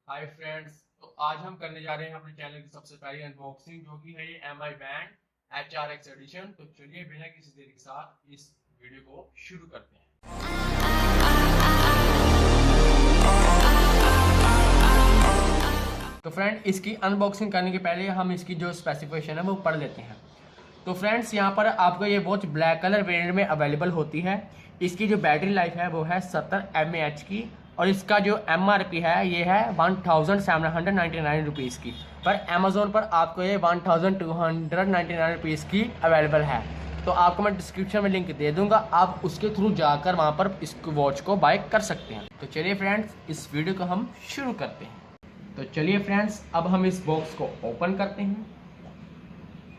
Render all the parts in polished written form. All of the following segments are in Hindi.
हाय फ्रेंड्स, तो आज हम करने जा रहे हैं अपने चैनल की सबसे पहली अनबॉक्सिंग, जो कि है ये MI बैंड HRX एडिशन। तो चलिए बिना किसी देरी के साथ इस वीडियो को शुरू करते हैं। तो फ्रेंड, इसकी अनबॉक्सिंग करने के पहले हम इसकी जो स्पेसिफिकेशन है वो पढ़ लेते हैं। तो फ्रेंड्स, यहाँ पर आपको ये वॉच ब्लैक कलर वेरिएंट में अवेलेबल होती है। इसकी जो बैटरी लाइफ है वो है 70 mAh की, और इसका जो MRP है ये है 1799 रुपीज़ की। पर अमेजोन पर आपको ये 1299 रुपीज़ की अवेलेबल है। तो आपको मैं डिस्क्रिप्शन में लिंक दे दूंगा, आप उसके थ्रू जाकर वहाँ पर इस वॉच को बाय कर सकते हैं। तो चलिए फ्रेंड्स, इस वीडियो को हम शुरू करते हैं। तो चलिए फ्रेंड्स, अब हम इस बॉक्स को ओपन करते हैं।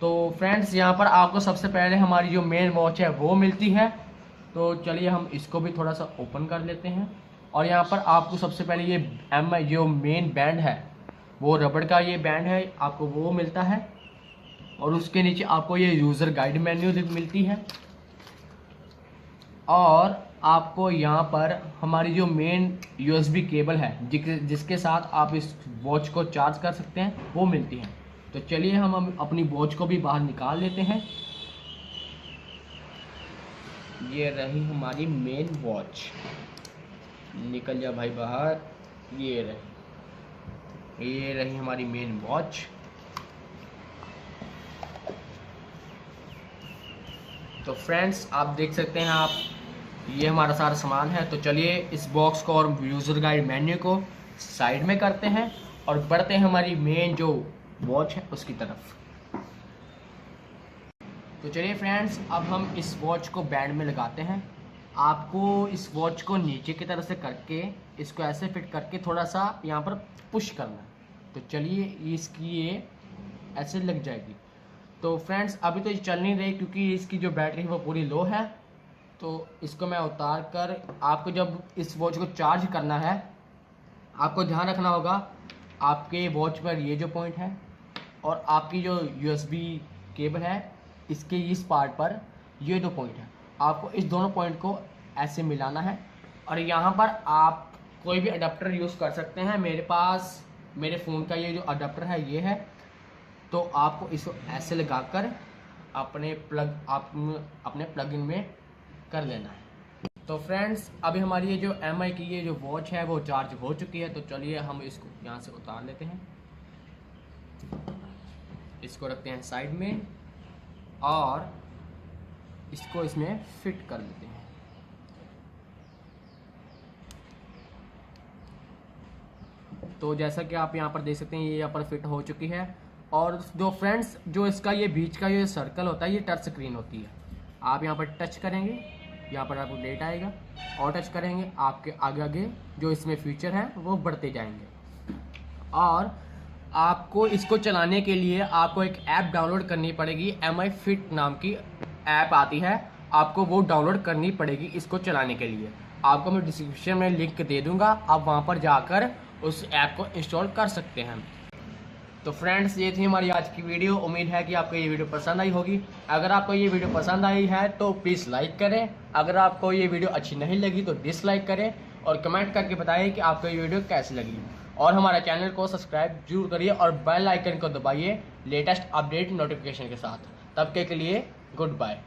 तो फ्रेंड्स, यहाँ पर आपको सबसे पहले हमारी जो मेन वॉच है वो मिलती है। तो चलिए हम इसको भी थोड़ा सा ओपन कर लेते हैं। और यहाँ पर आपको सबसे पहले ये MI जो मेन बैंड है वो रबड़ का ये बैंड है, आपको वो मिलता है। और उसके नीचे आपको ये यूज़र गाइड मेन्यू मिलती है। और आपको यहाँ पर हमारी जो मेन USB केबल है जिसके साथ आप इस वॉच को चार्ज कर सकते हैं वो मिलती है। तो चलिए हम अपनी वॉच को भी बाहर निकाल लेते हैं। ये रही हमारी मेन वॉच, निकल जा भाई बाहर। ये रही हमारी मेन वॉच। तो फ्रेंड्स, आप देख सकते हैं ये हमारा सारा सामान है। तो चलिए इस बॉक्स को और यूज़र गाइड मेन्यू को साइड में करते हैं और बढ़ते हैं हमारी मेन जो वॉच है उसकी तरफ। तो चलिए फ्रेंड्स, अब हम इस वॉच को बैंड में लगाते हैं। आपको इस वॉच को नीचे की तरफ से करके इसको ऐसे फिट करके थोड़ा सा यहाँ पर पुश करना है। तो चलिए इसकी ये ऐसे लग जाएगी। तो फ्रेंड्स, अभी तो ये चल नहीं रही क्योंकि इसकी जो बैटरी है वो पूरी लो है। तो इसको मैं उतार कर, आपको जब इस वॉच को चार्ज करना है आपको ध्यान रखना होगा, आपके वॉच पर ये जो पॉइंट है और आपकी जो USB केबल है इसके इस पार्ट पर ये दो पॉइंट है, आपको इस दोनों पॉइंट को ऐसे मिलाना है। और यहाँ पर आप कोई भी अडाप्टर यूज़ कर सकते हैं। मेरे पास मेरे फ़ोन का ये जो अडाप्टर है ये है। तो आपको इसको ऐसे लगाकर अपने प्लग इन में कर लेना है। तो फ्रेंड्स, अभी हमारी ये जो MI की ये जो वॉच है वो चार्ज हो चुकी है। तो चलिए हम इसको यहाँ से उतार लेते हैं, इसको रखते हैं साइड में और इसको इसमें फिट कर लेते हैं। तो जैसा कि आप यहाँ पर देख सकते हैं ये यहाँ पर फिट हो चुकी है। और जो फ्रेंड्स, जो इसका ये बीच का ये सर्कल होता है ये टच स्क्रीन होती है। आप यहाँ पर टच करेंगे, यहाँ पर आपको डेट आएगा, और टच करेंगे आपके आगे आगे जो इसमें फीचर हैं वो बढ़ते जाएंगे। और आपको इसको चलाने के लिए आपको एक ऐप डाउनलोड करनी पड़ेगी। MI Fit नाम की ऐप आती है, आपको वो डाउनलोड करनी पड़ेगी इसको चलाने के लिए। आपको मैं डिस्क्रिप्शन में लिंक दे दूंगा, आप वहां पर जाकर उस ऐप को इंस्टॉल कर सकते हैं। तो फ्रेंड्स, ये थी हमारी आज की वीडियो। उम्मीद है कि आपको ये वीडियो पसंद आई होगी। अगर आपको ये वीडियो पसंद आई है तो प्लीज़ लाइक करें। अगर आपको ये वीडियो अच्छी नहीं लगी तो डिसलाइक करें और कमेंट करके बताइए कि आपको ये वीडियो कैसी लगी। और हमारे चैनल को सब्सक्राइब जरूर करिए और बेल आइकन को दबाइए लेटेस्ट अपडेट नोटिफिकेशन के साथ। तब के लिए गुड बाय।